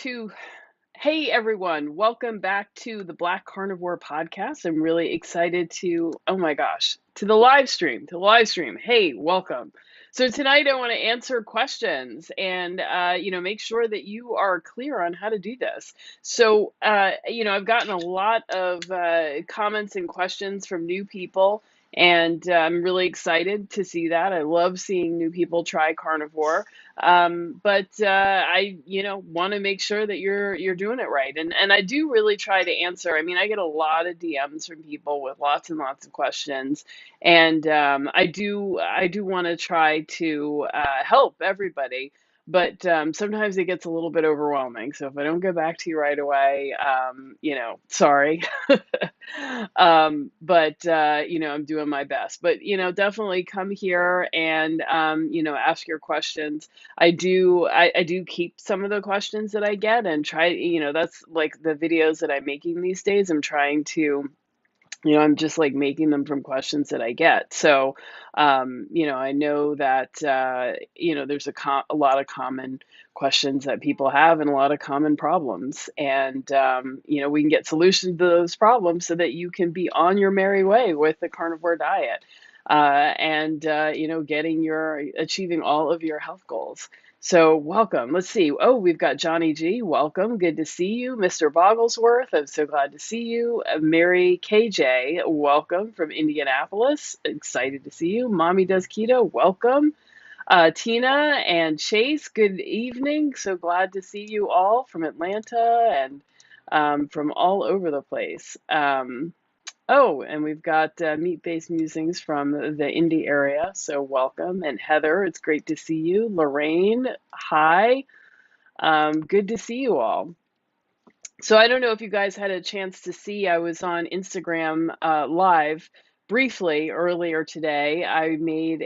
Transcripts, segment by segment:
to Hey everyone, welcome back to the Black Carnivore podcast. I'm really excited oh my gosh, to the live stream. Hey, welcome. So tonight I want to answer questions and make sure that you are clear on how to do this. So I've gotten a lot of comments and questions from new people, and I'm really excited to see that. I love seeing new people try carnivore. But I, want to make sure that you're doing it right, and I do really try to answer. I mean, I get a lot of DMs from people with lots and lots of questions, and I do want to try to help everybody. But sometimes it gets a little bit overwhelming. So if I don't get back to you right away, sorry. But I'm doing my best. But definitely come here and ask your questions. I do keep some of the questions that I get and try, that's like the videos that I'm making these days. I'm trying to, I'm just like making them from questions that I get. So, I know that, there's a lot of common questions that people have and a lot of common problems. And, we can get solutions to those problems so that you can be on your merry way with the carnivore diet. Achieving all of your health goals. So welcome. Let's see. Oh, we've got Johnny G. Welcome. Good to see you. Mr. Bogglesworth, I'm so glad to see you. Mary KJ, welcome from Indianapolis. Excited to see you. Mommy Does Keto, welcome. Tina and Chase, good evening. So glad to see you all from Atlanta and from all over the place. Oh, and we've got Meat-Based Musings from the Indy area, so welcome. And Heather, it's great to see you. Lorraine, hi. Good to see you all. So I don't know if you guys had a chance to see, I was on Instagram live briefly earlier today. I made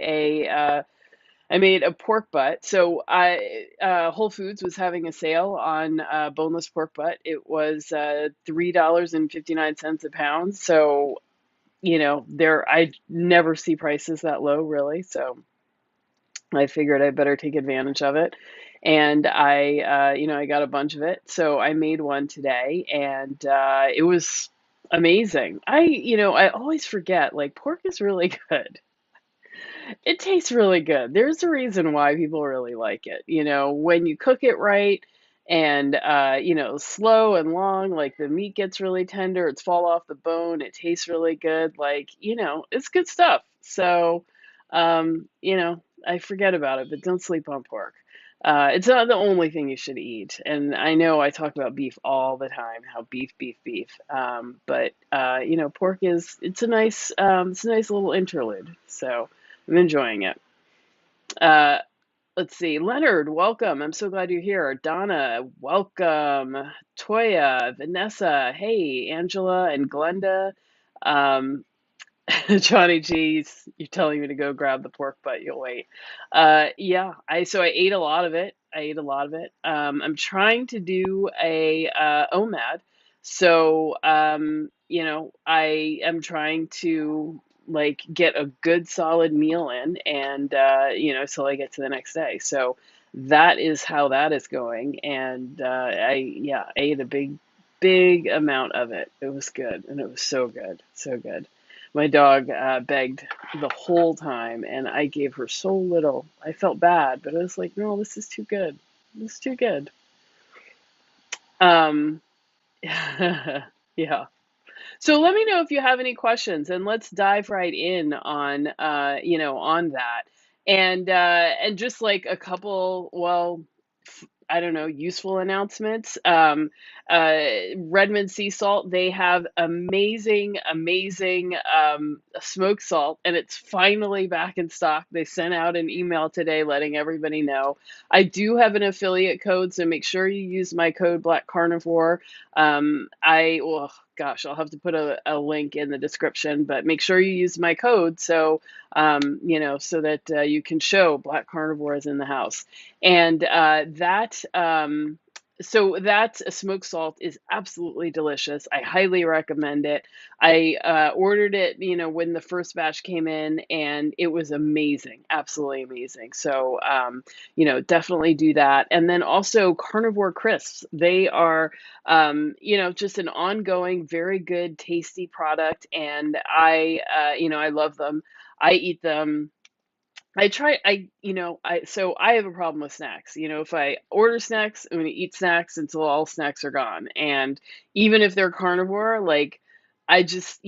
a pork butt. So Whole Foods was having a sale on boneless pork butt. It was $3.59 a pound. So I never see prices that low, really. So I figured I better take advantage of it. And I got a bunch of it. So I made one today, and it was amazing. I always forget, like, pork is really good. It tastes really good. There's a reason why people really like it. When you cook it right and slow and long, like the meat gets really tender, it's fall off the bone, it tastes really good. Like, it's good stuff. So, I forget about it, but don't sleep on pork. It's not the only thing you should eat. And I know I talk about beef all the time, how beef, beef, beef. But pork it's a nice little interlude. So I'm enjoying it. Uh, let's see. Leonard, welcome. I'm so glad you're here. Donna, welcome. Toya, Vanessa, hey, Angela and Glenda. Um, Johnny G's, you're telling me to go grab the pork butt, you'll wait. Yeah, I ate a lot of it. I ate a lot of it. I'm trying to do a OMAD. So, I am trying to like get a good solid meal in and till I get to the next day. So that is how that is going. And I ate a big amount of it. It was good, and it was so good, so good. My dog begged the whole time, and I gave her so little. I felt bad, but I was like, no, this is too good. This is too good. Um, yeah. So let me know if you have any questions, and let's dive right in on that. And just like a couple, well, I don't know, useful announcements. Redmond Sea Salt, they have amazing smoked salt, and it's finally back in stock. They sent out an email today letting everybody know. I do have an affiliate code, so make sure you use my code Black Carnivore. Well, gosh, I'll have to put a link in the description, but make sure you use my code so that you can show Black Carnivore is in the house. And that So that's a smoked salt is absolutely delicious. I highly recommend it. I ordered it, when the first batch came in, and it was amazing, absolutely amazing. So, definitely do that. And then also carnivore crisps. They are, just an ongoing, very good, tasty product, and I love them. I eat them. So I have a problem with snacks. If I order snacks, I'm going to eat snacks until all snacks are gone. And even if they're carnivore, like, I guess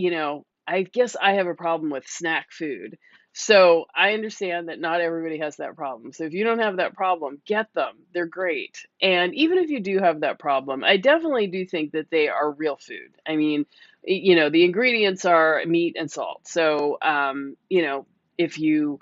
I have a problem with snack food. So I understand that not everybody has that problem. So if you don't have that problem, get them. They're great. And even if you do have that problem, I definitely do think that they are real food. I mean, the ingredients are meat and salt. So, if you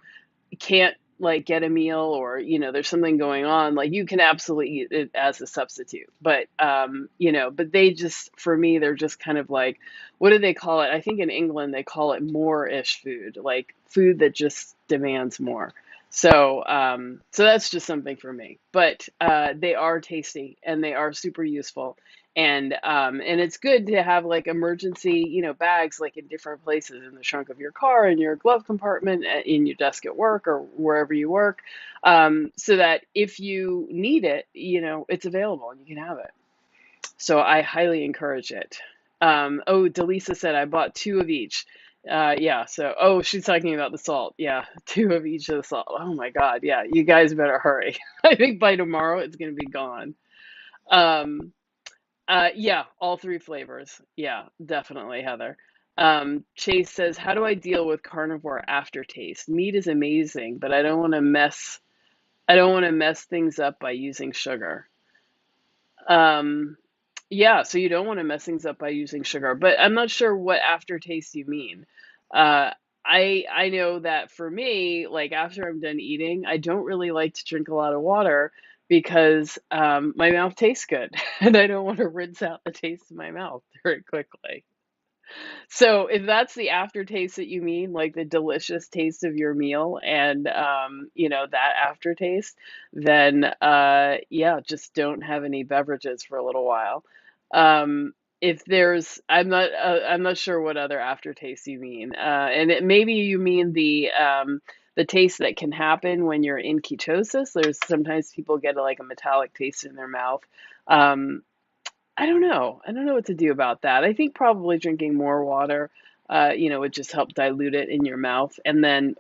can't like get a meal, or there's something going on, like, you can absolutely eat it as a substitute, but they just, for me, they're just kind of like, what do they call it? I think in England they call it more-ish food, like food that just demands more. So that's just something for me, but they are tasty and they are super useful. And it's good to have like emergency, bags, like in different places, in the trunk of your car, in your glove compartment, in your desk at work, or wherever you work, so that if you need it, it's available and you can have it. So I highly encourage it. Oh, Delisa said I bought two of each. Yeah, so, oh, she's talking about the salt. Yeah, two of each of the salt. Oh my God. Yeah, you guys better hurry. I think by tomorrow it's going to be gone. Um, yeah, all three flavors. Yeah, definitely, Heather. Chase says, "How do I deal with carnivore aftertaste? Meat is amazing, but I don't want to mess things up by using sugar." Um, yeah, so you don't want to mess things up by using sugar, but I'm not sure what aftertaste you mean. Uh, I know that for me, like after I'm done eating, I don't really like to drink a lot of water because my mouth tastes good, and I don't want to rinse out the taste of my mouth very quickly. So if that's the aftertaste that you mean, like the delicious taste of your meal, and that aftertaste, then yeah, just don't have any beverages for a little while. If there's, I'm not sure what other aftertaste you mean, and maybe you mean the taste that can happen when you're in ketosis. There's sometimes people get like a metallic taste in their mouth. Um, I don't know. I don't know what to do about that. I think probably drinking more water, would just help dilute it in your mouth. And then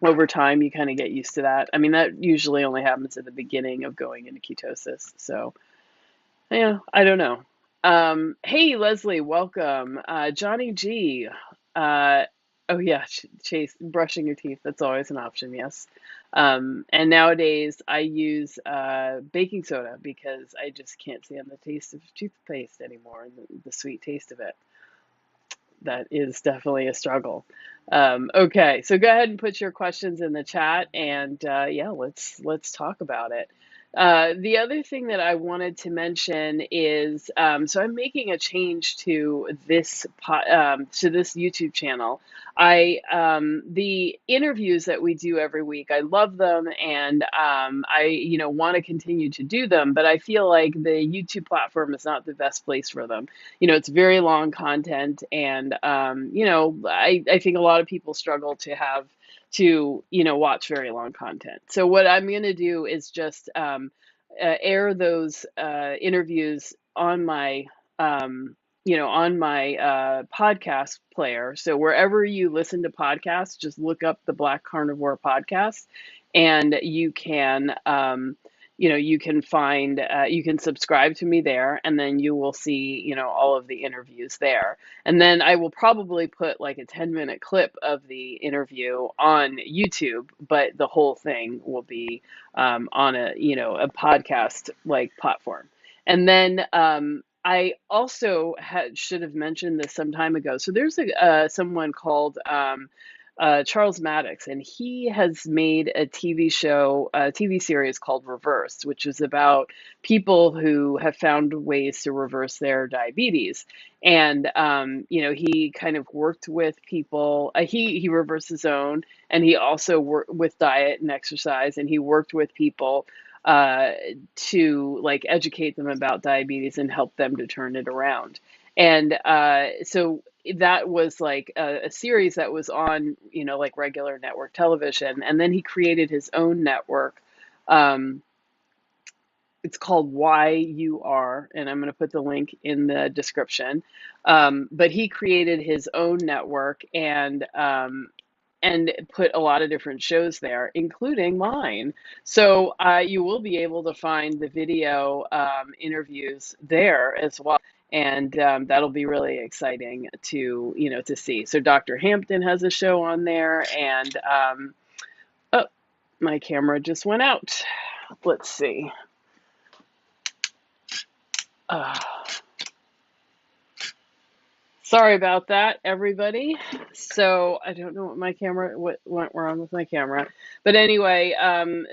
over time, you kind of get used to that. I mean, that usually only happens at the beginning of going into ketosis. So, yeah, I don't know. Hey, Leslie, welcome. Johnny G. Uh, oh, yeah, Chase, brushing your teeth. That's always an option, yes. And nowadays, I use baking soda because I just can't stand the taste of toothpaste anymore, and the sweet taste of it. That is definitely a struggle. Okay, so go ahead and put your questions in the chat, and yeah, let's talk about it. The other thing that I wanted to mention is, so I'm making a change to this YouTube channel. The interviews that we do every week, I love them, and I want to continue to do them, but I feel like the YouTube platform is not the best place for them. It's very long content, and I think a lot of people struggle to watch very long content. So what I'm going to do is just air those interviews on my podcast player. So wherever you listen to podcasts, just look up the Black Carnivore podcast, and you can find, you can subscribe to me there, and then you will see, all of the interviews there. And then I will probably put like a 10-minute clip of the interview on YouTube, but the whole thing will be on a podcast like platform. And then I also should have mentioned this some time ago. So there's someone called Charles Maddox, and he has made a TV series called Reversed, which is about people who have found ways to reverse their diabetes. And he kind of worked with people. He reversed his own, and he also worked with diet and exercise, and he worked with people uh, to like educate them about diabetes and help them to turn it around. And so that was like a series that was on, like regular network television. And then he created his own network. Um, it's called Why You Are, and I'm going to put the link in the description. But he created his own network and put a lot of different shows there, including mine. So you will be able to find the video interviews there as well, and that'll be really exciting to to see. So Dr. Hampton has a show on there, and oh, my camera just went out. Let's see. Uh, Sorry about that, everybody. So I don't know what went wrong with my camera, but anyway,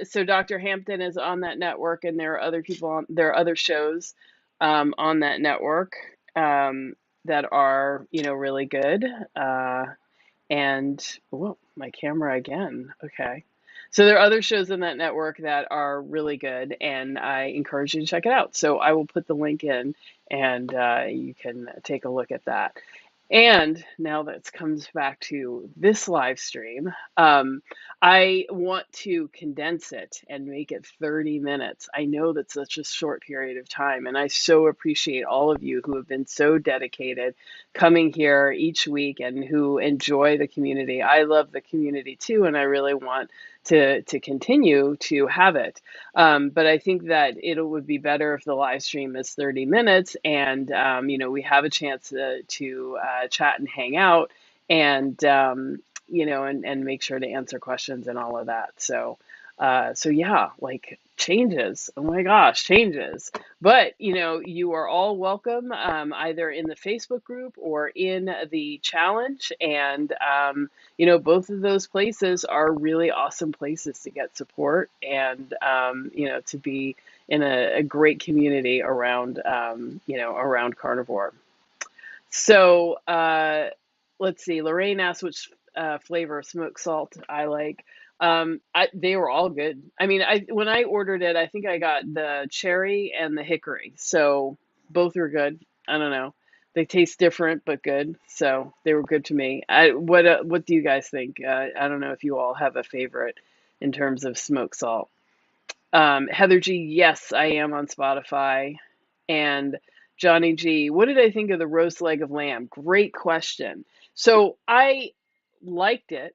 so Dr. Hampton is on that network, and there are other people on there are other shows on that network that are really good. And whoa, my camera again. Okay. So there are other shows in that network that are really good, and I encourage you to check it out. So I will put the link in, and you can take a look at that. And now that comes back to this live stream, I want to condense it and make it 30 minutes. I know that's such a short period of time, and I so appreciate all of you who have been so dedicated coming here each week and who enjoy the community. I love the community too, and I really want to continue to have it. But I think that it would be better if the live stream is 30 minutes and, we have a chance to chat and hang out and, and make sure to answer questions and all of that. So yeah, like changes. Oh my gosh, changes. But, you are all welcome either in the Facebook group or in the challenge. And, both of those places are really awesome places to get support and, to be in a great community around, around carnivore. So let's see. Lorraine asked which flavor of smoked salt I like. They were all good. I mean, when I ordered it, I think I got the cherry and the hickory. So both are good. I don't know. They taste different, but good. So they were good to me. What do you guys think? I don't know if you all have a favorite in terms of smoked salt. Heather G, yes, I am on Spotify. And Johnny G, what did I think of the roast leg of lamb? Great question. So I liked it.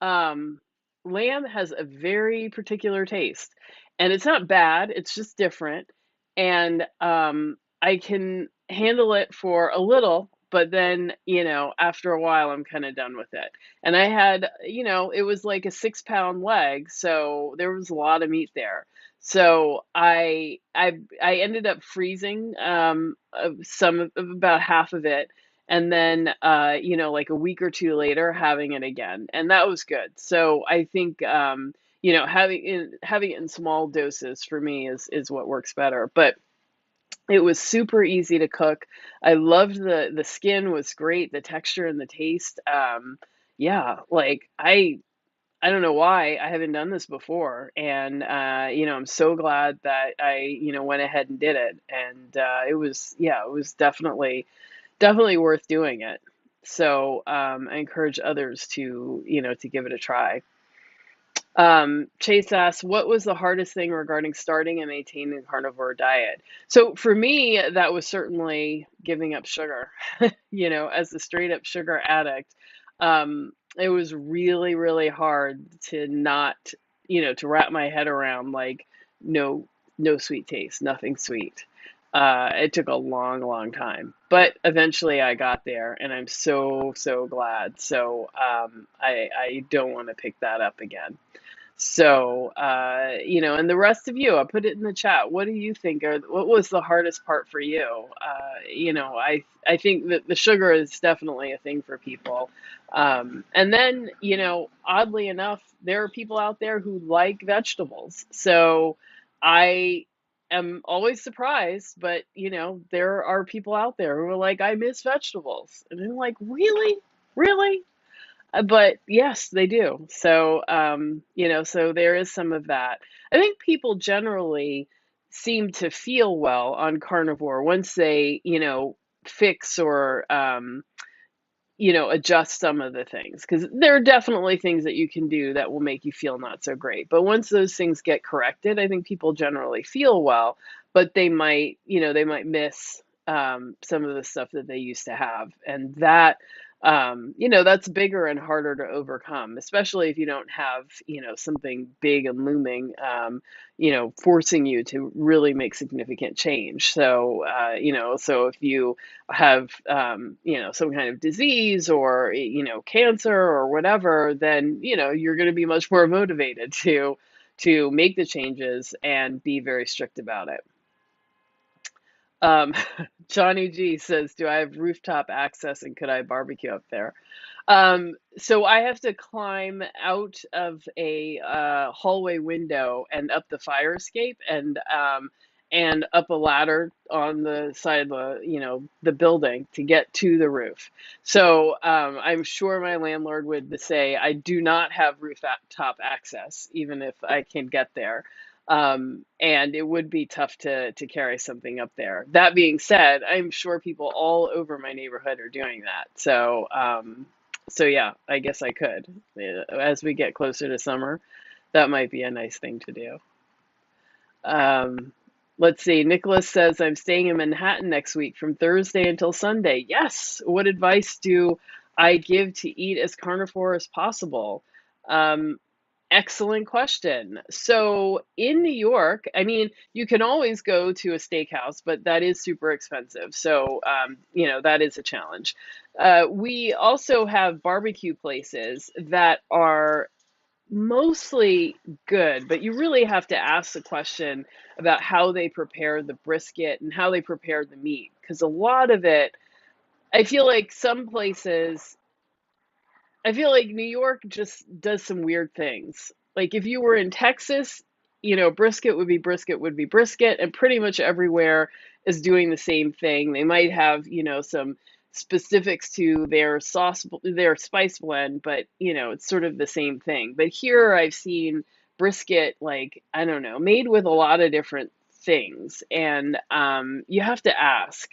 um, Lamb has a very particular taste, and it's not bad, it's just different. And I can handle it for a little, but then, after a while, I'm kind of done with it. And I had, it was like a 6 pound leg, so there was a lot of meat there. So I ended up freezing about half of it, and then like a week or two later having it again, and that was good. So I think having it in small doses for me is what works better. But it was super easy to cook. I loved the skin was great, the texture and the taste. Yeah, like I don't know why I haven't done this before, and I'm so glad that I went ahead and did it. And it was definitely worth doing it. So I encourage others to give it a try. Chase asks, what was the hardest thing regarding starting and maintaining a carnivore diet? So for me, that was certainly giving up sugar. As a straight up sugar addict, it was really, really hard to not, to wrap my head around like no, no sweet taste, nothing sweet. It took a long, long time, but eventually I got there, and I'm so, so glad. So I don't want to pick that up again. So, and the rest of you, I put it in the chat. What do you think? Or what was the hardest part for you? I think that the sugar is definitely a thing for people. And then, oddly enough, there are people out there who like vegetables. So I am always surprised, but, there are people out there who are like, I miss vegetables. And I'm like, really? Really? But yes, they do. So, so there is some of that. I think people generally seem to feel well on carnivore once they, fix or, adjust some of the things because there are definitely things that you can do that will make you feel not so great. But once those things get corrected, I think people generally feel well, but they might miss some of the stuff that they used to have. And that, that's bigger and harder to overcome, especially if you don't have, something big and looming, forcing you to really make significant change. So, so if you have some kind of disease or cancer or whatever, then you're going to be much more motivated to make the changes and be very strict about it. um, Johnny G says, do I have rooftop access and could I barbecue up there? So I have to climb out of a hallway window and up the fire escape and up a ladder on the side of the building to get to the roof. So I'm sure my landlord would say I do not have rooftop access, even if I can get there. And it would be tough to carry something up there. That being said, I'm sure people all over my neighborhood are doing that. So yeah, I guess I could. As we get closer to summer, that might be a nice thing to do. Um, let's see. Nicholas says, I'm staying in Manhattan next week from Thursday until Sunday. Yes. What advice do I give to eat as carnivore as possible? Um, Excellent question. So in New York, I mean, you can always go to a steakhouse, but that is super expensive. So, that is a challenge. We also have barbecue places that are mostly good, but you really have to ask the question about how they prepare the brisket and how they prepare the meat. Because a lot of it, I feel like some places I feel like New York just does some weird things. Like if you were in Texas, brisket would be brisket would be brisket, and pretty much everywhere is doing the same thing. They might have, some specifics to their their spice blend, but it's sort of the same thing. But here I've seen brisket, like, I don't know, made with a lot of different things, and you have to ask.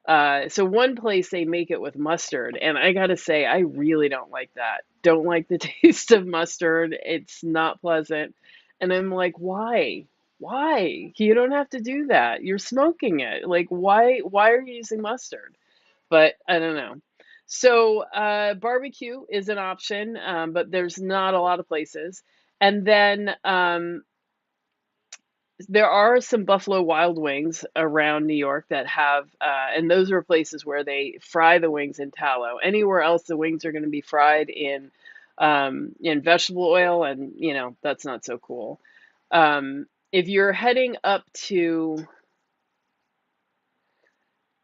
So one place they make it with mustard, and I gotta say, I really don't like that. Don't like the taste of mustard. It's not pleasant. And I'm like, why? Why? You don't have to do that. You're smoking it. Like, why are you using mustard? But I don't know. So barbecue is an option, but there's not a lot of places. And then there are some Buffalo Wild Wings around New York that have, and those are places where they fry the wings in tallow. Anywhere else, the wings are going to be fried in vegetable oil, and that's not so cool. If you're heading up to,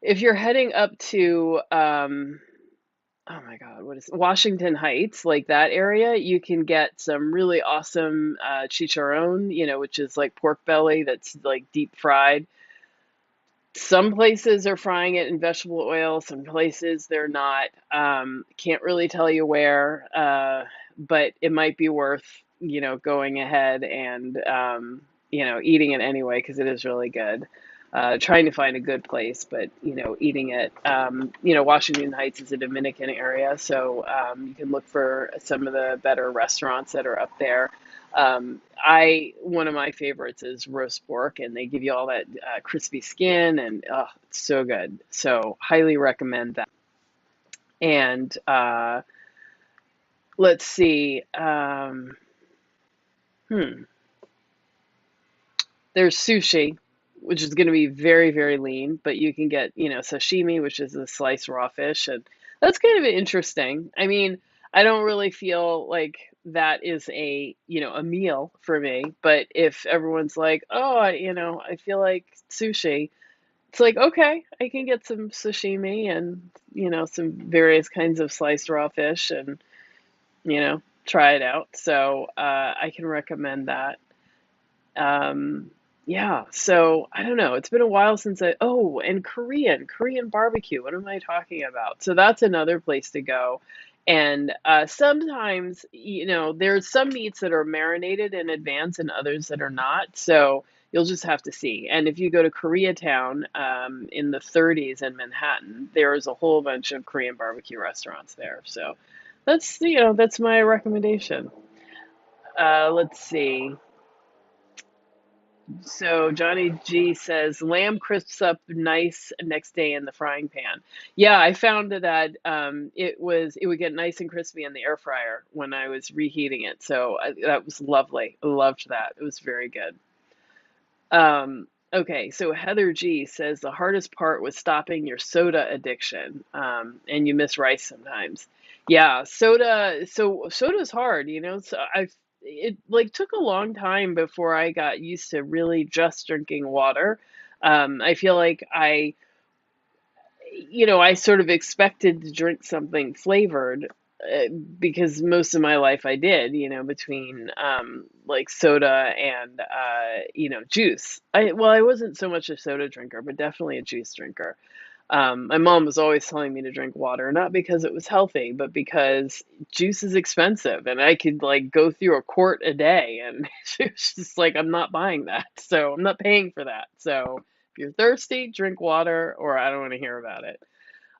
if you're heading up to, oh my God, what is Washington Heights, like that area, you can get some really awesome chicharron, which is like pork belly that's like deep fried. Some places are frying it in vegetable oil, some places they're not. Can't really tell you where, but it might be worth, going ahead and, eating it anyway because it is really good. Trying to find a good place, but, eating it. Washington Heights is a Dominican area, so you can look for some of the better restaurants that are up there. I One of my favorites is roast pork, and they give you all that crispy skin, and oh, it's so good. So highly recommend that. And let's see, hmm, there's sushi, which is going to be very, very lean, but you can get, sashimi, which is a sliced raw fish, and that's kind of interesting. I mean, I don't really feel like that is a meal for me, but if everyone's like, oh, I feel like sushi, it's like, okay, I can get some sashimi and, some various kinds of sliced raw fish and, try it out. So, I can recommend that. Yeah, so I don't know. It's been a while since and Korean barbecue. What am I talking about? So that's another place to go. And sometimes, there's some meats that are marinated in advance and others that are not. So you'll just have to see. And if you go to Koreatown in the 30s in Manhattan, there's a whole bunch of Korean barbecue restaurants there. So that's my recommendation. Let's see. So Johnny G says lamb crisps up nice next day in the frying pan. Yeah, I found that it would get nice and crispy in the air fryer when I was reheating it. So that was lovely. I loved that. It was very good. Okay, so Heather G says the hardest part was stopping your soda addiction, and you miss rice sometimes. Yeah, soda. So soda's hard, So it like took a long time before I got used to really just drinking water. I feel like I sort of expected to drink something flavored because most of my life I did, between like soda and juice. I wasn't so much a soda drinker, but definitely a juice drinker. My mom was always telling me to drink water, not because it was healthy, but because juice is expensive and I could like go through a quart a day and she was just like, I'm not buying that. So I'm not paying for that. So if you're thirsty, drink water or I don't want to hear about it.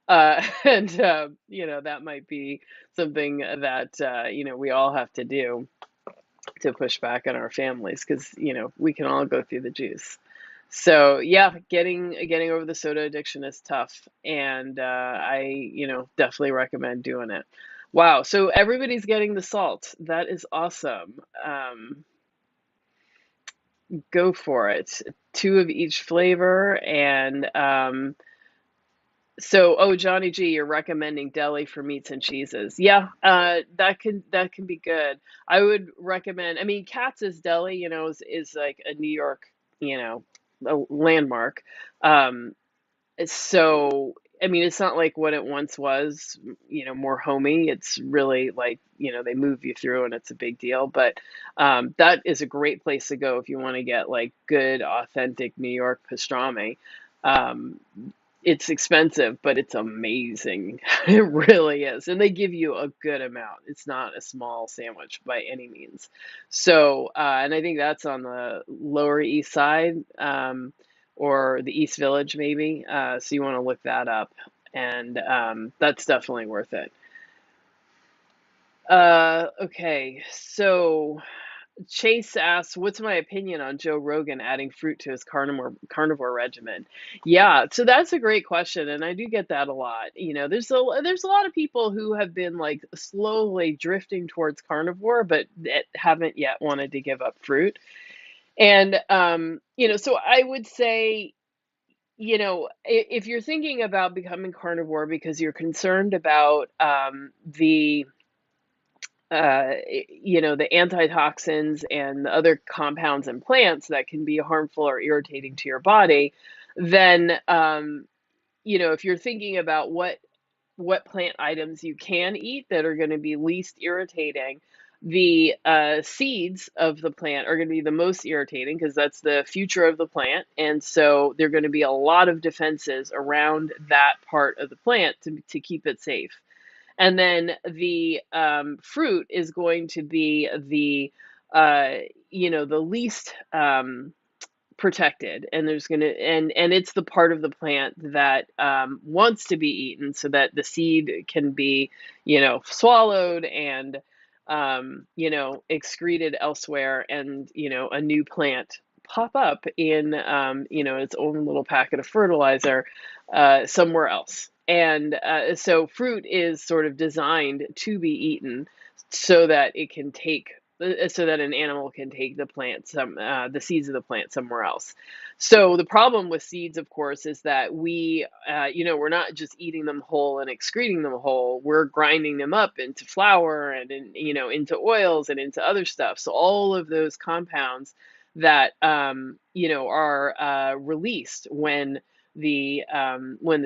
And that might be something that we all have to do to push back on our families because we can all go through the juice. So yeah, getting over the soda addiction is tough, and I definitely recommend doing it. Wow, so everybody's getting the salt. That is awesome. Go for it. Two of each flavor, and so, oh, Johnny G, you're recommending deli for meats and cheeses. Yeah, that can be good. I would recommend. I mean, Katz's Deli, is like a New York, you know, a landmark. Um, so, I mean, it's not like what it once was, more homey. It's really like, they move you through and it's a big deal. But that is a great place to go if you want to get like good, authentic New York pastrami. Um, it's expensive, but it's amazing. It really is. And they give you a good amount. It's not a small sandwich by any means. So, and I think that's on the Lower East Side, or the East Village, maybe. So you want to look that up. And that's definitely worth it. Okay. So Chase asks, "What's my opinion on Joe Rogan adding fruit to his carnivore regimen?" Yeah, so that's a great question, and I do get that a lot. There's a lot of people who have been like slowly drifting towards carnivore, but that haven't yet wanted to give up fruit. And so I would say, if you're thinking about becoming carnivore because you're concerned about the antitoxins and the other compounds in plants that can be harmful or irritating to your body, then if you're thinking about what plant items you can eat that are going to be least irritating, the seeds of the plant are going to be the most irritating because that's the future of the plant, and so there are going to be a lot of defenses around that part of the plant to keep it safe. And then the fruit is going to be the least protected, and there's going to and it's the part of the plant that wants to be eaten so that the seed can be swallowed and excreted elsewhere, and a new plant pop up in its own little packet of fertilizer somewhere else. And so fruit is sort of designed to be eaten so that it can take so that an animal can take the seeds of the plant somewhere else. So the problem with seeds, of course, is that we're not just eating them whole and excreting them whole. We're grinding them up into flour and into oils and into other stuff. So all of those compounds that are released when the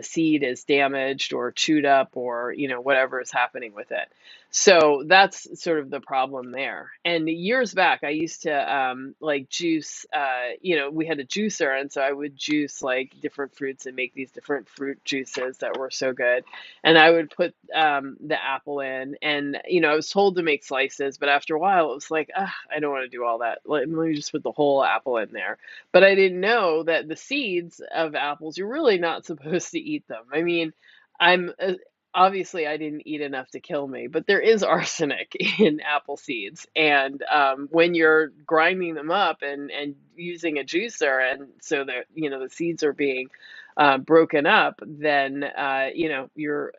seed is damaged or chewed up or whatever is happening with it. So that's sort of the problem there. And years back, I used to like juice. We had a juicer, and so I would juice like different fruits and make these different fruit juices that were so good. And I would put the apple in, and I was told to make slices, but after a while, it was like, I don't want to do all that. Let me just put the whole apple in there. But I didn't know that the seeds of apples, you're really not supposed to eat them. I mean, I'm obviously I didn't eat enough to kill me, but there is arsenic in apple seeds. And when you're grinding them up and using a juicer, and so that the seeds are being broken up, then you're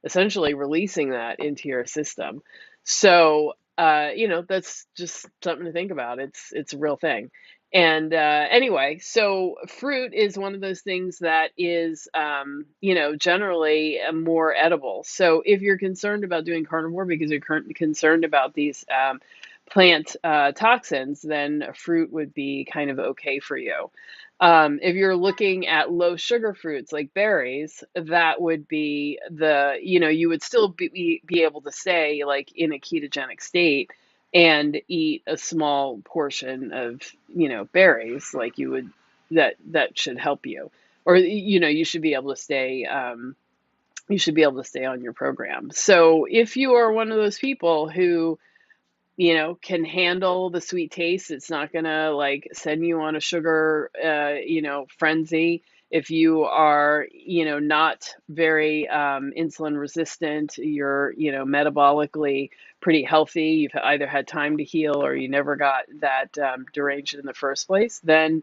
essentially releasing that into your system. So that's just something to think about. It's a real thing. And anyway, so fruit is one of those things that is, generally more edible. So if you're concerned about doing carnivore because you're concerned about these plant toxins, then fruit would be kind of okay for you. If you're looking at low sugar fruits like berries, that would be you would still be able to stay like in a ketogenic state and eat a small portion of, berries like you would, that should help you. Or, you should be able to stay, on your program. So if you are one of those people who can handle the sweet taste. It's not gonna like send you on a sugar, frenzy. If you are, not very insulin resistant, you're, metabolically pretty healthy, you've either had time to heal or you never got that deranged in the first place, then,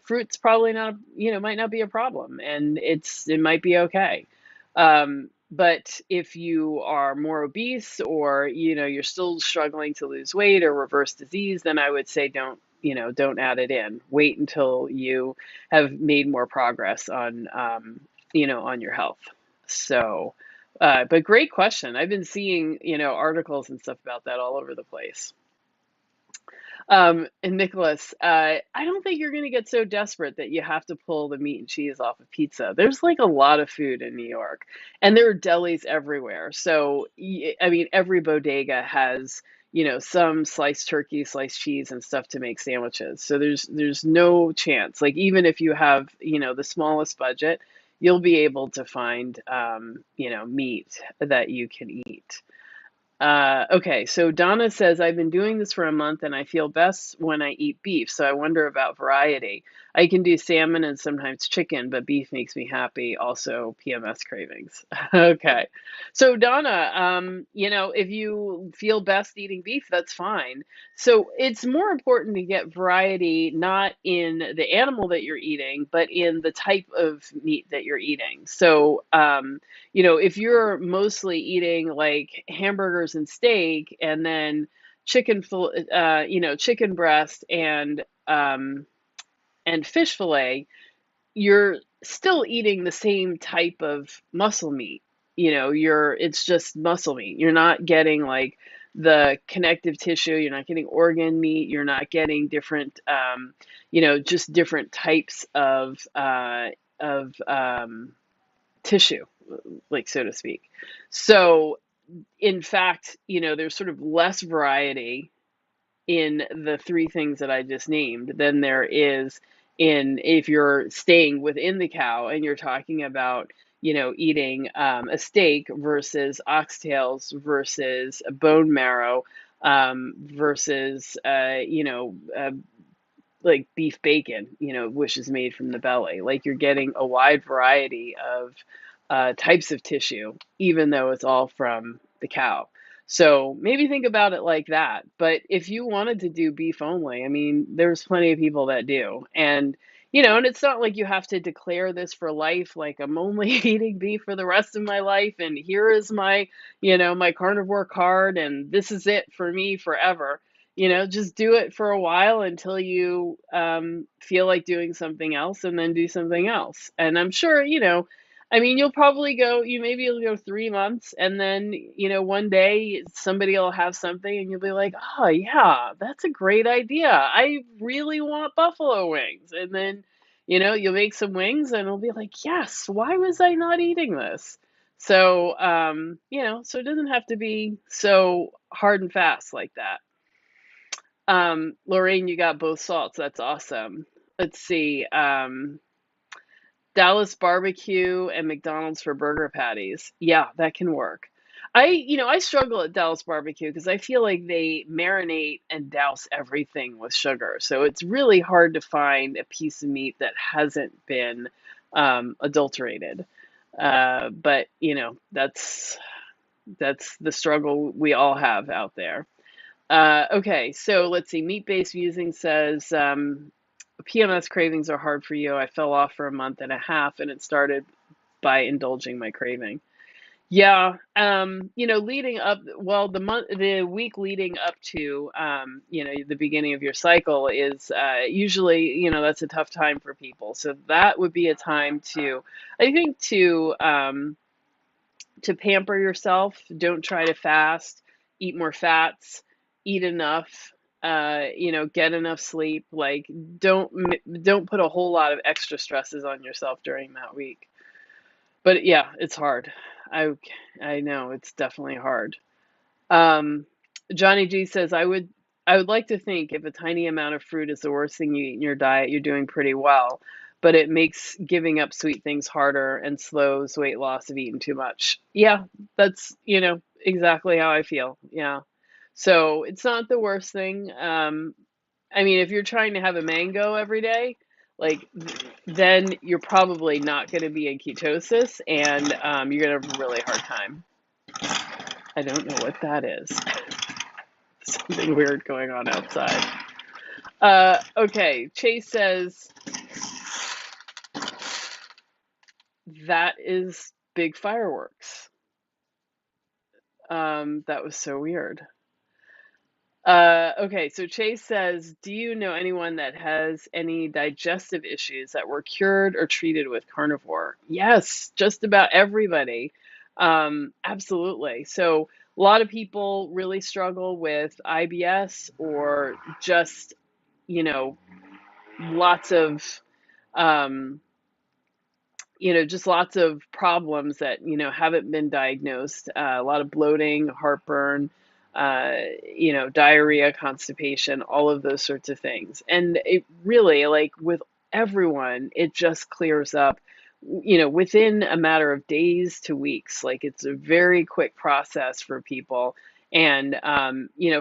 fruit's probably not, might not be a problem and it might be okay. But if you are more obese or, you're still struggling to lose weight or reverse disease, then I would say don't add it in. Wait until you have made more progress on your health. So, but great question. I've been seeing, articles and stuff about that all over the place. And Nicholas, I don't think you're going to get so desperate that you have to pull the meat and cheese off of pizza. There's like a lot of food in New York, and there are delis everywhere. So, I mean, every bodega has, some sliced turkey, sliced cheese, and stuff to make sandwiches. So there's no chance. Like even if you have, the smallest budget, you'll be able to find, meat that you can eat. Okay, so Donna says, I've been doing this for a month and I feel best when I eat beef, so I wonder about variety. I can do salmon and sometimes chicken, but beef makes me happy. Also, PMS cravings. Okay. So Donna, if you feel best eating beef, that's fine. So it's more important to get variety not in the animal that you're eating, but in the type of meat that you're eating. So, if you're mostly eating like hamburgers and steak and then chicken breast and fish fillet, you're still eating the same type of muscle meat. It's just muscle meat. You're not getting like the connective tissue. You're not getting organ meat. You're not getting different, just different types of tissue, like so to speak. So, in fact, there's sort of less variety in the three things that I just named than there is in if you're staying within the cow and you're talking about, eating a steak versus oxtails versus bone marrow versus, like beef bacon, which is made from the belly. Like you're getting a wide variety of types of tissue, even though it's all from the cow. So maybe think about it like that. But if you wanted to do beef only, I mean, there's plenty of people that do. And it's not like you have to declare this for life, like I'm only eating beef for the rest of my life, and here is my carnivore card, and this is it for me forever. Just do it for a while until you feel like doing something else and then do something else. And I'm sure, I mean, maybe you'll go 3 months and then, one day somebody will have something and you'll be like, oh, yeah, that's a great idea. I really want buffalo wings. And then, you'll make some wings and it'll be like, yes, why was I not eating this? So, so it doesn't have to be so hard and fast like that. Lorraine, you got both salts. That's awesome. Let's see. Dallas barbecue and McDonald's for burger patties. Yeah, that can work. I struggle at Dallas barbecue because I feel like they marinate and douse everything with sugar. So it's really hard to find a piece of meat that hasn't been adulterated. But that's the struggle we all have out there. Okay, so let's see. Meat-based musing says PMS cravings are hard for you. I fell off for a month and a half, and it started by indulging my craving. Yeah, leading up, well, the week leading up to, the beginning of your cycle is usually, that's a tough time for people. So that would be a time I think, to pamper yourself. Don't try to fast, eat more fats, eat enough, get enough sleep. Like don't put a whole lot of extra stresses on yourself during that week. But yeah, it's hard. I I know it's definitely hard. Um, Johnny G says, I would like to think if a tiny amount of fruit is the worst thing you eat in your diet, you're doing pretty well. But it makes giving up sweet things harder and slows weight loss of eating too much. Yeah, that's, exactly how I feel. Yeah. So it's not the worst thing. I mean, if you're trying to have a mango every day, like, then you're probably not going to be in ketosis, and you're going to have a really hard time. I don't know what that is. Something weird going on outside. Okay, Chase says that is big fireworks. That was so weird. Okay, so Chase says, do you know anyone that has any digestive issues that were cured or treated with carnivore? Yes, just about everybody. Absolutely. So a lot of people really struggle with IBS or just, you know, lots of um, just lots of problems that, haven't been diagnosed. A lot of bloating, heartburn, uh, diarrhea, constipation, all of those sorts of things. And it really, like with everyone, it just clears up, within a matter of days to weeks. Like it's a very quick process for people. And,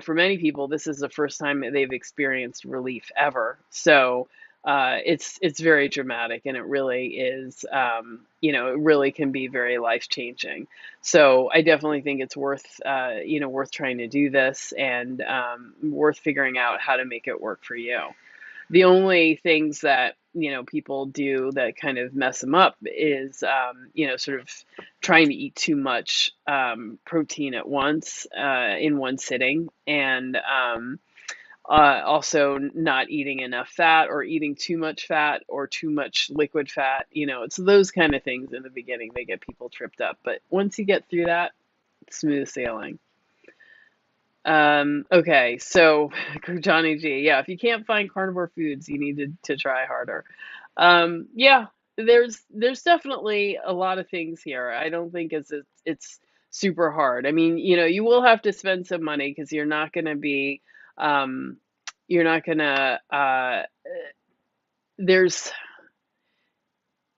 for many people, this is the first time that they've experienced relief ever. So, it's very dramatic, and it really is, it really can be very life changing. So I definitely think it's worth trying to do this, and worth figuring out how to make it work for you. The only things that, people do that kind of mess them up is, sort of trying to eat too much protein at once, in one sitting, and also not eating enough fat, or eating too much fat or too much liquid fat. It's those kind of things in the beginning that get people tripped up. But once you get through that, it's smooth sailing. Okay, so Johnny G, yeah, if you can't find carnivore foods, you need to try harder. Yeah, there's definitely a lot of things here. I don't think it's super hard. I mean, you will have to spend some money because um, you're not gonna there's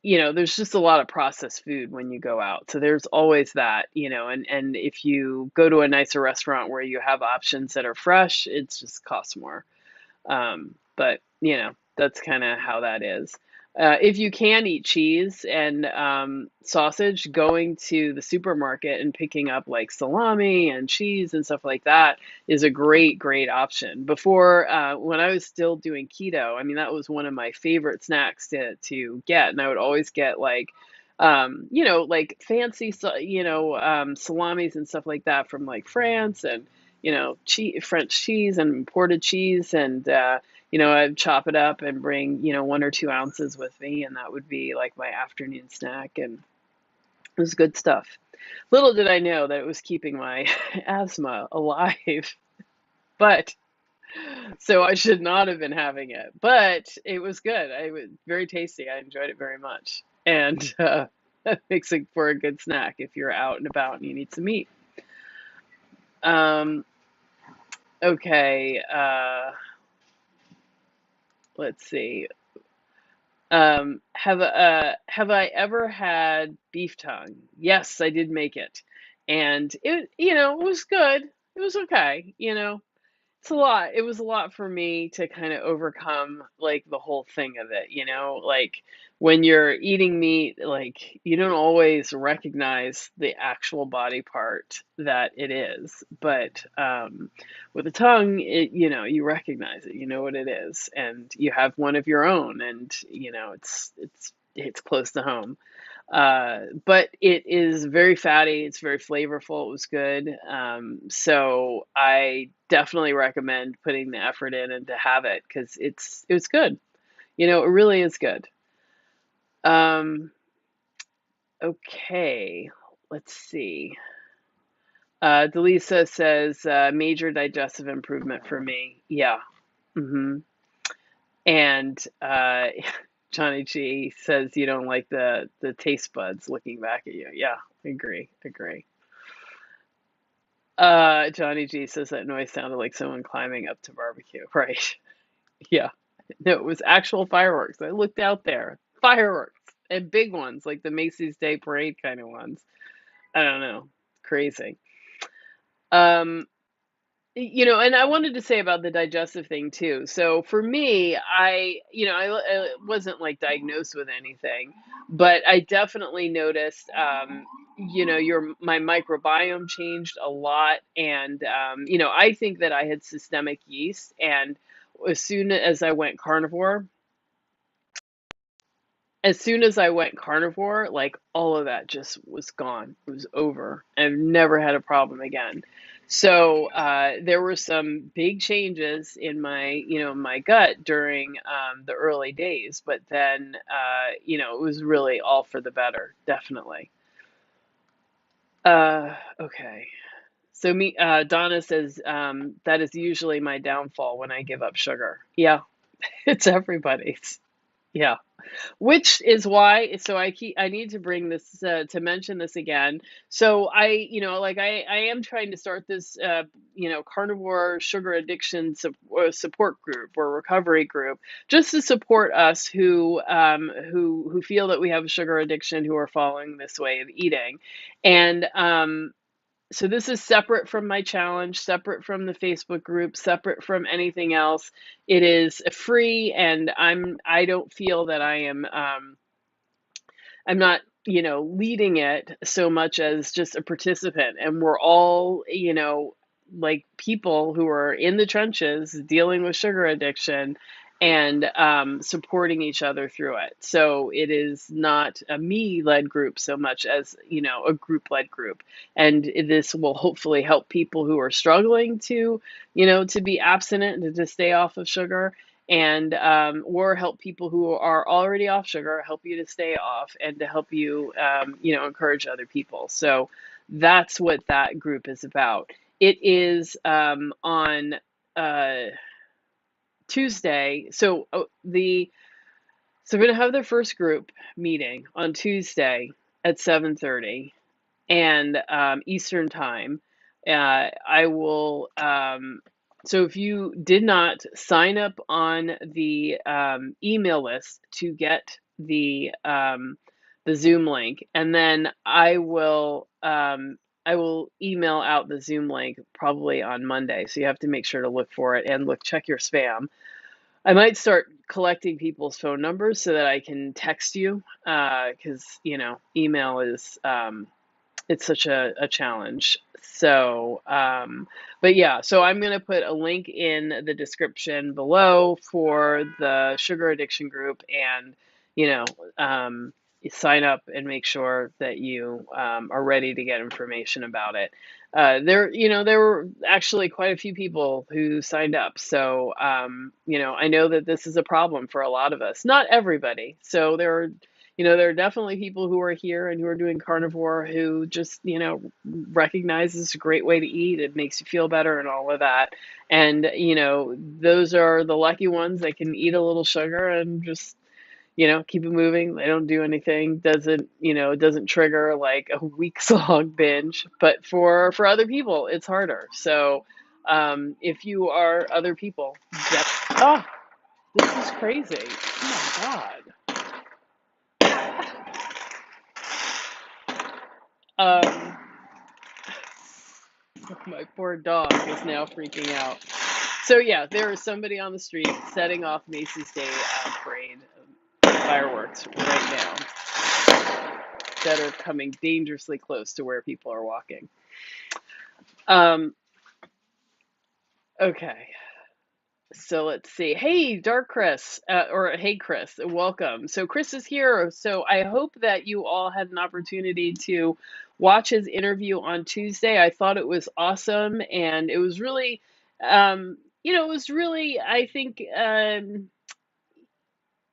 there's just a lot of processed food when you go out. So there's always that, and if you go to a nicer restaurant where you have options that are fresh, it just costs more. But that's kind of how that is. If you can eat cheese and sausage, going to the supermarket and picking up like salami and cheese and stuff like that is a great, great option. Before, when I was still doing keto, I mean, that was one of my favorite snacks to get. And I would always get like, like fancy, salamis and stuff like that from like France, and, French cheese and imported cheese. And, I'd chop it up and bring, 1 or 2 ounces with me, and that would be like my afternoon snack. And it was good stuff. Little did I know that it was keeping my asthma alive. But so I should not have been having it. But it was good. It was very tasty. I enjoyed it very much. And That makes it for a good snack if you're out and about and you need some meat. Um, okay, let's see. Have I ever had beef tongue? Yes, I did make it, and it was good. It was okay. It's a lot. It was a lot for me to kind of overcome like the whole thing of it. Like when you're eating meat, like you don't always recognize the actual body part that it is. But with the tongue, you recognize it, you know what it is, and you have one of your own, and it's close to home. But it is very fatty. It's very flavorful. It was good. So I definitely recommend putting the effort in and to have it because it's good. It really is good. Um, okay, let's see. Delisa says major digestive improvement for me. Yeah. And Johnny G says you don't like the taste buds looking back at you. Yeah, agree, agree. Johnny G says that noise sounded like someone climbing up to barbecue. Right. Yeah. No, it was actual fireworks. I looked out there. Fireworks. And big ones, like the Macy's Day Parade kind of ones. I don't know. Crazy. Um, and I wanted to say about the digestive thing too. So for me, I wasn't like diagnosed with anything, but I definitely noticed, my microbiome changed a lot. And, I think that I had systemic yeast. And as soon as I went carnivore, as soon as I went carnivore, like all of that just was gone. It was over. I've never had a problem again. So there were some big changes in my gut during the early days, but then it was really all for the better, definitely. Okay. So Donna says that is usually my downfall when I give up sugar. Yeah, it's everybody's. Yeah. Which is why, so I need to bring this to mention this again. So like I am trying to start this carnivore sugar addiction support group or recovery group, just to support us who feel that we have a sugar addiction, who are following this way of eating. And so this is separate from my challenge, separate from the Facebook group, separate from anything else. It is free, and I don't feel that I'm not, leading it so much as just a participant. And we're all, like people who are in the trenches dealing with sugar addiction and supporting each other through it. So it is not a me led group so much as, a group led group. And this will hopefully help people who are struggling to be abstinent and to stay off of sugar, and or help people who are already off sugar, help you to stay off, and to help you encourage other people. So that's what that group is about. It is on uh, Tuesday. So we're going to have the first group meeting on Tuesday at 7:30 and Eastern time. I will. So if you did not sign up on the email list to get the Zoom link, and then I will email out the Zoom link probably on Monday. So you have to make sure to look for it and check your spam. I might start collecting people's phone numbers so that I can text you, because email is it's such a challenge. So, but yeah, so I'm going to put a link in the description below for the sugar addiction group, and, you know, um, you sign up and make sure that you are ready to get information about it. There were actually quite a few people who signed up. So, I know that this is a problem for a lot of us, not everybody. So there are definitely people who are here and who are doing carnivore who just, recognize it's a great way to eat. It makes you feel better and all of that. And, those are the lucky ones that can eat a little sugar and just, keep it moving. They don't do anything. It doesn't trigger like a weeks long binge. But for other people, it's harder. So if you are other people, oh, this is crazy. Oh my God. My poor dog is now freaking out. So yeah, there is somebody on the street setting off Macy's Day parade fireworks right now that are coming dangerously close to where people are walking. Um, okay, so let's see. Hey, Dark Chris, or hey, Chris, welcome. So Chris is here. So I hope that you all had an opportunity to watch his interview on Tuesday. I thought it was awesome, and it was really, it was really, I think,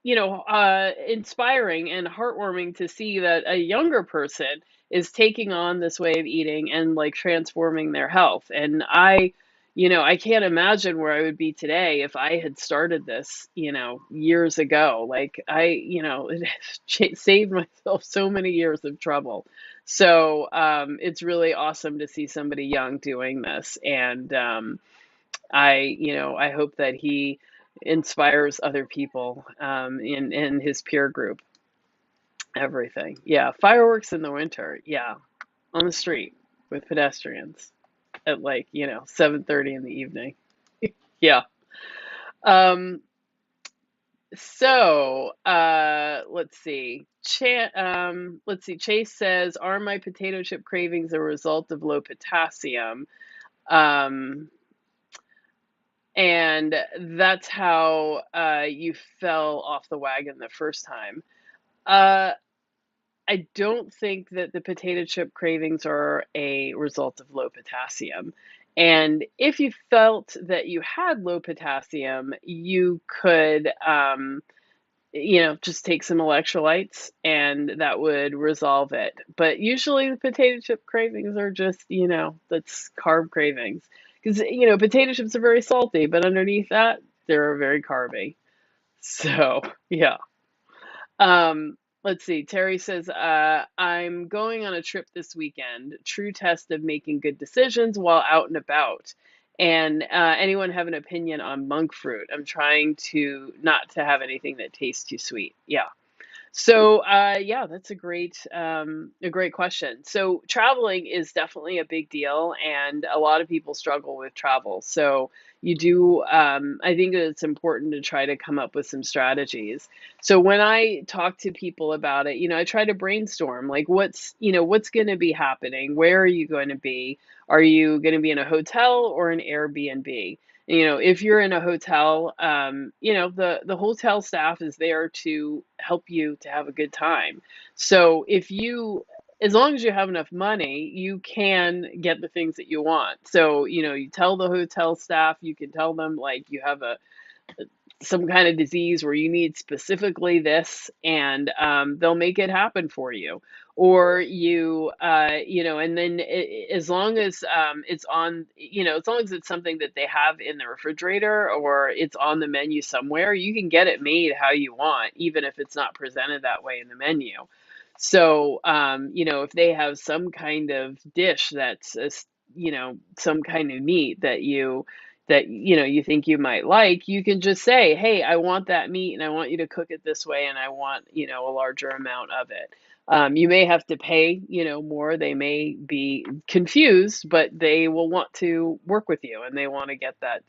inspiring and heartwarming to see that a younger person is taking on this way of eating and like transforming their health. And I can't imagine where I would be today if I had started this, years ago. Like it saved myself so many years of trouble. So it's really awesome to see somebody young doing this. And I hope that he inspires other people in his peer group. Everything. Yeah, fireworks in the winter. Yeah, on the street with pedestrians at 7:30 in the evening. Yeah. Um, let's see. Let's see. Chase says, "Are my potato chip cravings a result of low potassium?" Um, and that's how you fell off the wagon the first time. Uh, I don't think that the potato chip cravings are a result of low potassium. And if you felt that you had low potassium, you could, just take some electrolytes and that would resolve it. But usually the potato chip cravings are just, that's carb cravings. Because, potato chips are very salty, but underneath that, they're very carby. So, yeah. Let's see. Terry says, I'm going on a trip this weekend. True test of making good decisions while out and about. And anyone have an opinion on monk fruit? I'm trying to not to have anything that tastes too sweet. Yeah. So, yeah, that's a great question. So, traveling is definitely a big deal, and a lot of people struggle with travel. So, I think that it's important to try to come up with some strategies. So, when I talk to people about it, I try to brainstorm like what's going to be happening? Where are you going to be? Are you going to be in a hotel or an Airbnb? If you're in a hotel, the hotel staff is there to help you to have a good time. So as long as you have enough money, you can get the things that you want. So, you tell the hotel staff, you can tell them like you have some kind of disease where you need specifically this, and they'll make it happen for you. Or and then as long as it's on, as long as it's something that they have in the refrigerator or it's on the menu somewhere, you can get it made how you want, even if it's not presented that way in the menu. So, if they have some kind of dish that's some kind of meat that you think you might like, you can just say, "Hey, I want that meat and I want you to cook it this way and I want, a larger amount of it." You may have to pay, more. They may be confused, but they will want to work with you and they want to get that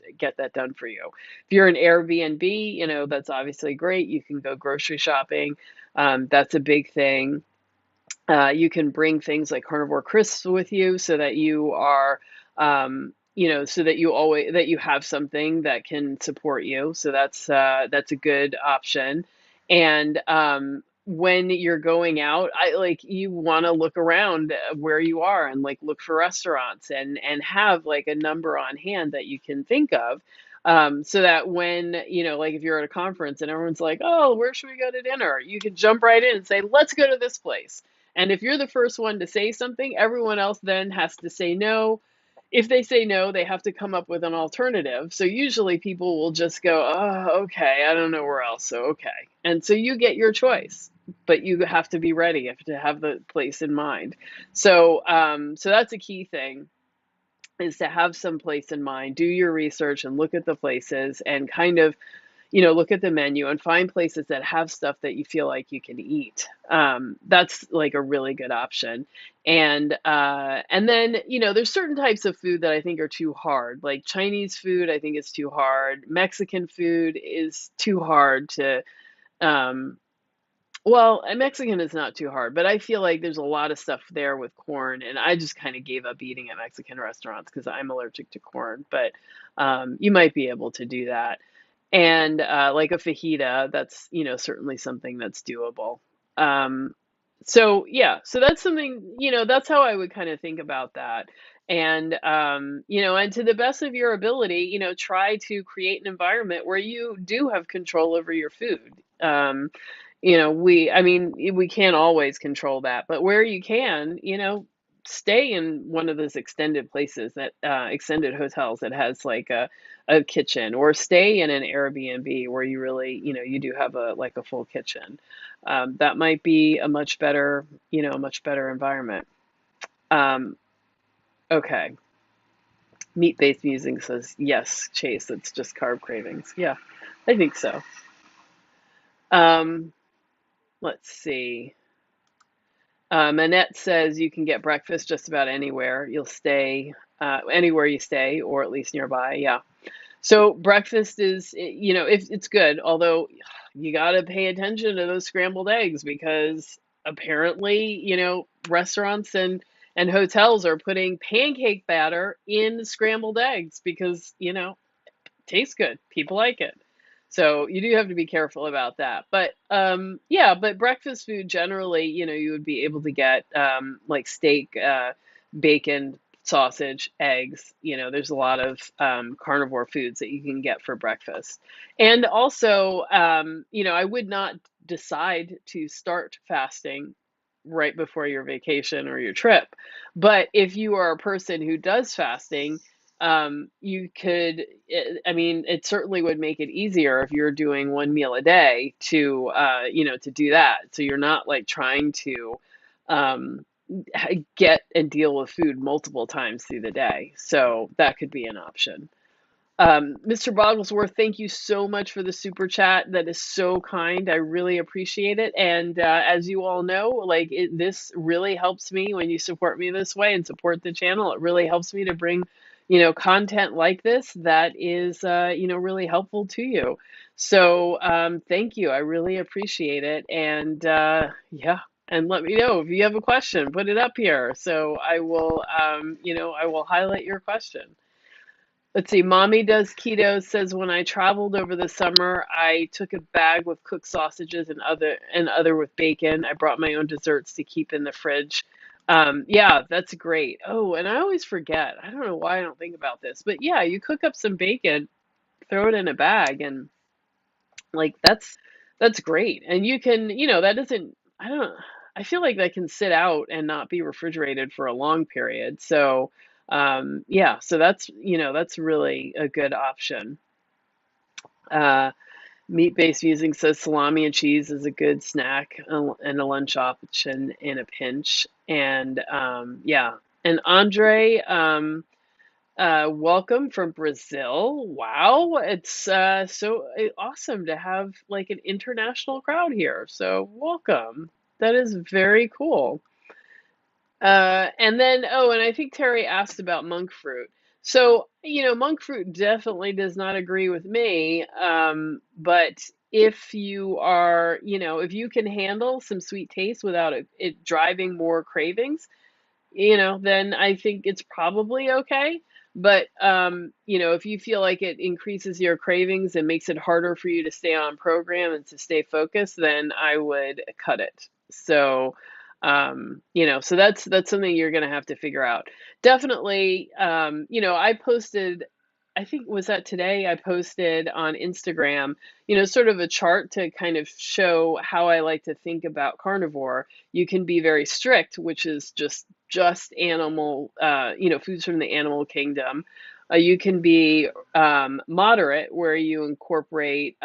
done for you. If you're an Airbnb, that's obviously great. You can go grocery shopping. That's a big thing. You can bring things like carnivore crisps with you so that you are, so that you have something that can support you. So that's a good option. And when you're going out, you want to look around where you are and like look for restaurants and have like a number on hand that you can think of. So that when, like if you're at a conference and everyone's like, "Oh, where should we go to dinner?" You can jump right in and say, "Let's go to this place." And if you're the first one to say something, everyone else then has to say no. if they say no, they have to come up with an alternative. So usually people will just go, oh, okay, I don't know where else. So, okay. And so you get your choice, but you have to be ready. You have to have the place in mind. So that's a key thing, is to have some place in mind, do your research and look at the places and kind of, look at the menu and find places that have stuff that you feel like you can eat. That's like a really good option. And then, there's certain types of food that I think are too hard. Like Chinese food, I think is too hard. Mexican food is too hard to, um, well, a Mexican is not too hard, but I feel like there's a lot of stuff there with corn, and I just kind of gave up eating at Mexican restaurants because I'm allergic to corn. But you might be able to do that, and like a fajita, that's certainly something that's doable. Um, so yeah, so that's something, that's how I would kind of think about that. And to the best of your ability, try to create an environment where you do have control over your food. I mean, we can't always control that, but where you can, stay in one of those extended places that extended hotels that has like a kitchen, or stay in an Airbnb where you really, you do have a full kitchen. That might be a much better environment. Um, okay. Meat-based music says, yes, Chase, it's just carb cravings. Yeah, I think so. Um, let's see. Manette says you can get breakfast just about anywhere. You'll stay anywhere you stay, or at least nearby. Yeah. So breakfast is, if it's good, although you got to pay attention to those scrambled eggs, because apparently, restaurants and hotels are putting pancake batter in scrambled eggs because, tastes good. People like it. So you do have to be careful about that. But yeah, but breakfast food generally, you would be able to get like steak, bacon, sausage, eggs. There's a lot of carnivore foods that you can get for breakfast. And also, I would not decide to start fasting right before your vacation or your trip. But if you are a person who does fasting, you could, I mean, it certainly would make it easier if you're doing one meal a day to, to do that. So you're not like trying to um, get and deal with food multiple times through the day. So that could be an option. Mr. Bogglesworth, thank you so much for the super chat. That is so kind. I really appreciate it. And as you all know, like this really helps me when you support me this way and support the channel. It really helps me to bring, content like this that is, really helpful to you. So thank you. I really appreciate it. And yeah. And let me know if you have a question. Put it up here, so I will, I will highlight your question. Let's see. Mommy Does Keto says, when I traveled over the summer, I took a bag with cooked sausages and other with bacon. I brought my own desserts to keep in the fridge. Yeah, that's great. Oh, and I always forget. I don't know why I don't think about this, but yeah, you cook up some bacon, throw it in a bag, and like that's great. And you can, that doesn't. I don't. I feel like that can sit out and not be refrigerated for a long period. So yeah, so that's really a good option. Meat-based musing says salami and cheese is a good snack and a lunch option in a pinch. And yeah, and Andre, welcome from Brazil. Wow, it's so awesome to have like an international crowd here. So welcome. That is very cool. And then, oh, and I think Terry asked about monk fruit. So, monk fruit definitely does not agree with me. But if you are, if you can handle some sweet taste without it driving more cravings, then I think it's probably okay. But if you feel like it increases your cravings and makes it harder for you to stay on program and to stay focused, then I would cut it. So, so that's something you're going to have to figure out. Definitely, I posted, I think was that today, I posted on Instagram, sort of a chart to kind of show how I like to think about carnivore. You can be very strict, which is just just animal, foods from the animal kingdom. You can be moderate, where you incorporate,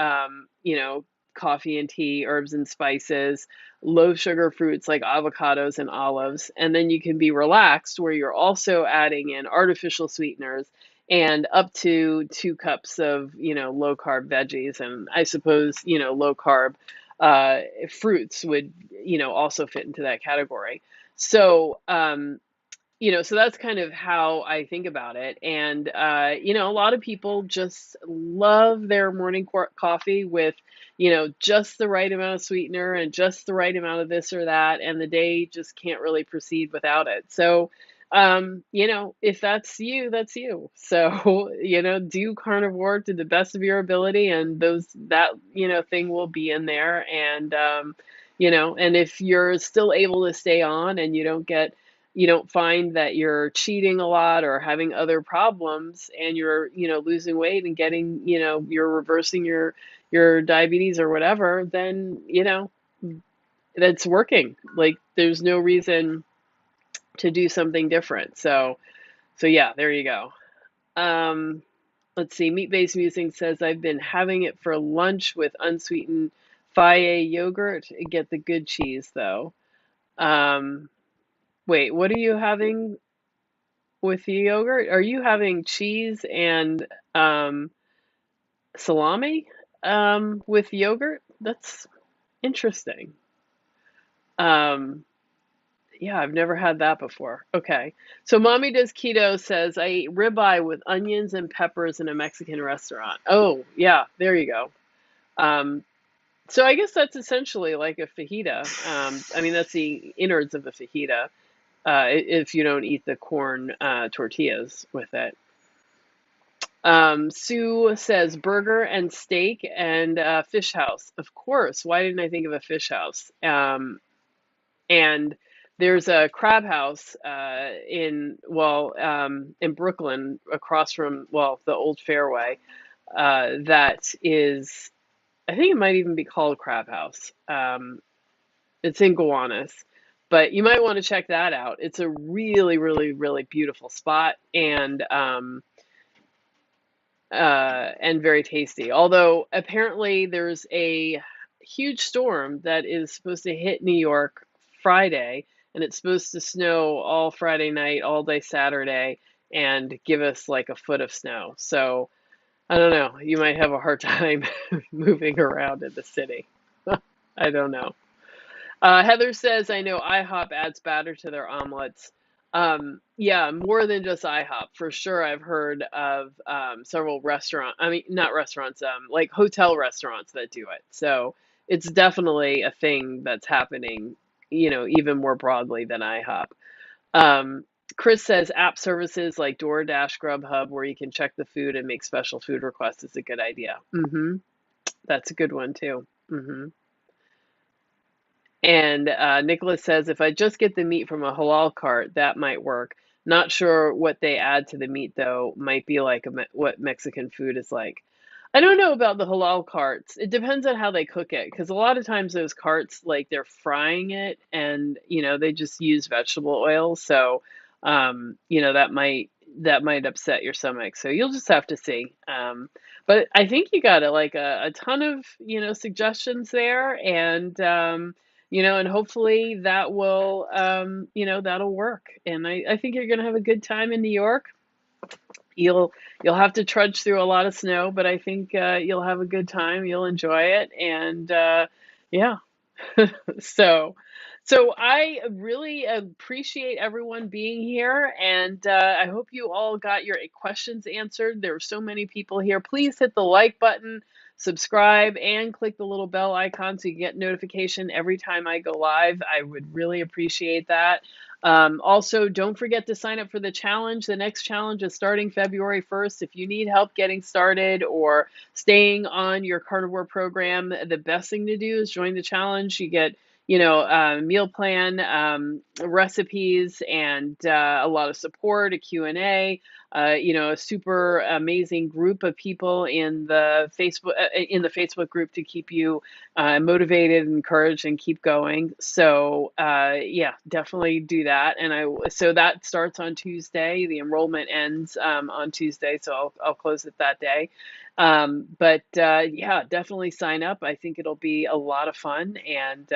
coffee and tea, herbs and spices, low sugar fruits like avocados and olives. And then you can be relaxed, where you're also adding in artificial sweeteners and up to 2 cups of, low carb veggies. And I suppose, low carb fruits would, also fit into that category. So, so that's kind of how I think about it. And, a lot of people just love their morning coffee with, just the right amount of sweetener and just the right amount of this or that. And the day just can't really proceed without it. So, if that's you, that's you. So, do carnivore to the best of your ability, and thing will be in there. And, and if you're still able to stay on and you don't find that you're cheating a lot or having other problems, and you're, losing weight and getting, you're reversing your diabetes or whatever, then, that's working. Like, there's no reason to do something different. So yeah, there you go. Um, let's see. Meat-based musing says, I've been having it for lunch with unsweetened Faye yogurt. Get the good cheese though. Um, wait, what are you having with the yogurt? Are you having cheese and um, salami with yogurt? That's interesting. Um, yeah, I've never had that before. Okay. So Mommy Does Keto says, I ate ribeye with onions and peppers in a Mexican restaurant. Oh, yeah, there you go. Um, so I guess that's essentially like a fajita. I mean, that's the innards of a fajita, if you don't eat the corn tortillas with it. Sue says burger and steak and fish house. Of course. Why didn't I think of a fish house? And there's a crab house in Brooklyn, across from, the old Fairway, that is, I think it might even be called Crab House. It's in Gowanus, but you might want to check that out. It's a really, really, really beautiful spot, and very tasty. Although apparently there's a huge storm that is supposed to hit New York Friday, and it's supposed to snow all Friday night, all day Saturday, and give us like a foot of snow. So I don't know. You might have a hard time moving around in the city. I don't know. Heather says, I know IHOP adds batter to their omelets. Yeah, more than just IHOP. For sure, I've heard of several I mean, not restaurants, like hotel restaurants that do it. So it's definitely a thing that's happening, even more broadly than IHOP. Um, Chris says app services like DoorDash, Grubhub, where you can check the food and make special food requests, is a good idea. That's a good one too. And Nicholas says, if I just get the meat from a halal cart, that might work. Not sure what they add to the meat, though. Might be like what Mexican food is like. I don't know about the halal carts. It depends on how they cook it, because a lot of times those carts, like they're frying it, and they just use vegetable oil. So, that might upset your stomach. So you'll just have to see. But I think you got like a ton of suggestions there, and hopefully that will, that'll work. And I think you're going to have a good time in New York. You'll have to trudge through a lot of snow, but I think you'll have a good time. You'll enjoy it, and yeah. So, so I really appreciate everyone being here, and I hope you all got your questions answered. There were so many people here. Please hit the like button, subscribe, and click the little bell icon so you get notification every time I go live. I would really appreciate that. Also, don't forget to sign up for the challenge. The next challenge is starting February 1st. If you need help getting started or staying on your carnivore program, the best thing to do is join the challenge. You get meal plan, recipes, and a lot of support, a Q&A, a super amazing group of people in the Facebook group to keep you motivated, encouraged, and keep going. So yeah, definitely do that. So that starts on Tuesday. The enrollment ends on Tuesday, so I'll close it that day. But yeah, definitely sign up. I think it'll be a lot of fun, and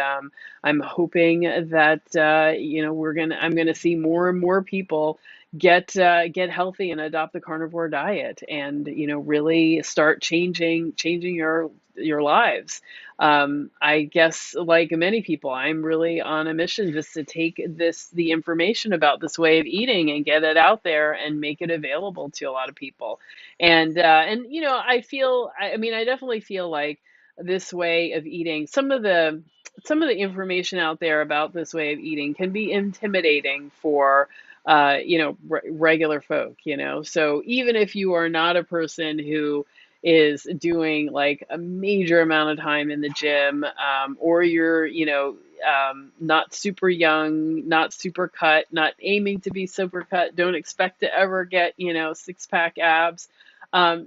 I'm hoping that I'm gonna see more and more people get healthy and adopt the carnivore diet, and really start changing your lives. I guess, like many people, I'm really on a mission just to take the information about this way of eating and get it out there and make it available to a lot of people. And I mean, I definitely feel like this way of eating, some of the information out there about this way of eating can be intimidating for regular folk, so even if you are not a person who is doing like a major amount of time in the gym, or you're not super young, not super cut, not aiming to be super cut, don't expect to ever get six pack abs,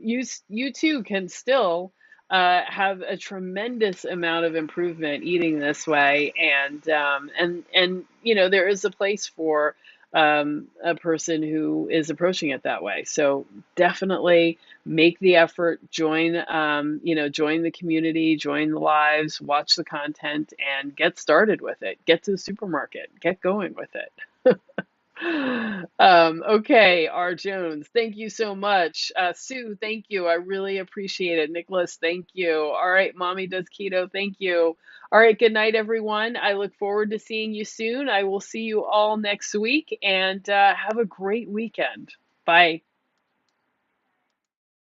you too can still have a tremendous amount of improvement eating this way, and there is a place for a person who is approaching it that way. So definitely make the effort, join the community, join the lives, watch the content, and get started with it. Get to the supermarket, get going with it. Okay, R. Jones, thank you so much. Sue, thank you. I really appreciate it. Nicholas, thank you. All right, Mommy Does Keto, thank you. All right, good night, everyone. I look forward to seeing you soon. I will see you all next week, and have a great weekend. Bye.